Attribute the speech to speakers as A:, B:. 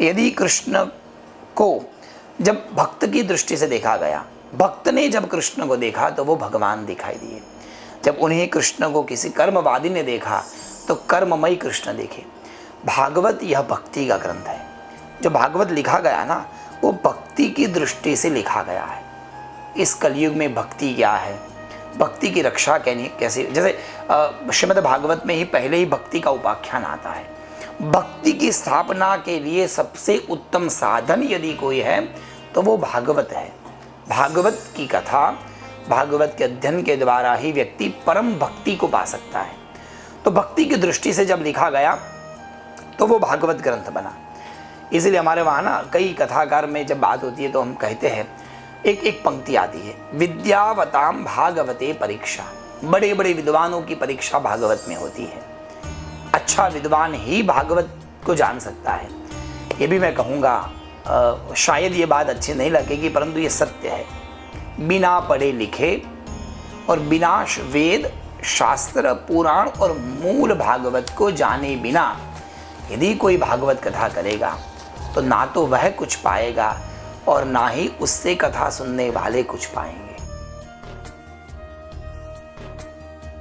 A: यदि कृष्ण को जब भक्त की दृष्टि से देखा गया, भक्त ने जब कृष्ण को देखा तो वो भगवान दिखाई दिए। जब उन्हें कृष्ण को किसी कर्मवादी ने देखा तो कर्ममय कृष्ण देखे। भागवत यह भक्ति का ग्रंथ है। जो भागवत लिखा गया ना, वो भक्ति की दृष्टि से लिखा गया है। इस कलयुग में भक्ति क्या है, भक्ति की रक्षा कैसे, जैसे श्रीमद् भागवत में ही पहले ही भक्ति का उपाख्यान आता है। भक्ति की स्थापना के लिए सबसे उत्तम साधन यदि कोई है तो वो भागवत है। भागवत की कथा, भागवत के अध्ययन के द्वारा ही व्यक्ति परम भक्ति को पा सकता है। तो भक्ति की दृष्टि से जब लिखा गया तो वो भागवत ग्रंथ बना। इसलिए हमारे वहाँ ना कई कथाकार में जब बात होती है तो हम कहते हैं, एक पंक्ति आती है, विद्यावताम भागवते परीक्षा। बड़े बड़े विद्वानों की परीक्षा भागवत में होती है। अच्छा विद्वान ही भागवत को जान सकता है। ये भी मैं कहूँगा, शायद ये बात अच्छी नहीं लगेगी परंतु ये सत्य है। बिना पढ़े लिखे और बिना वेद शास्त्र पुराण और मूल भागवत को जाने बिना यदि कोई भागवत कथा करेगा तो ना तो वह कुछ पाएगा और ना ही उससे कथा सुनने वाले कुछ पाएंगे।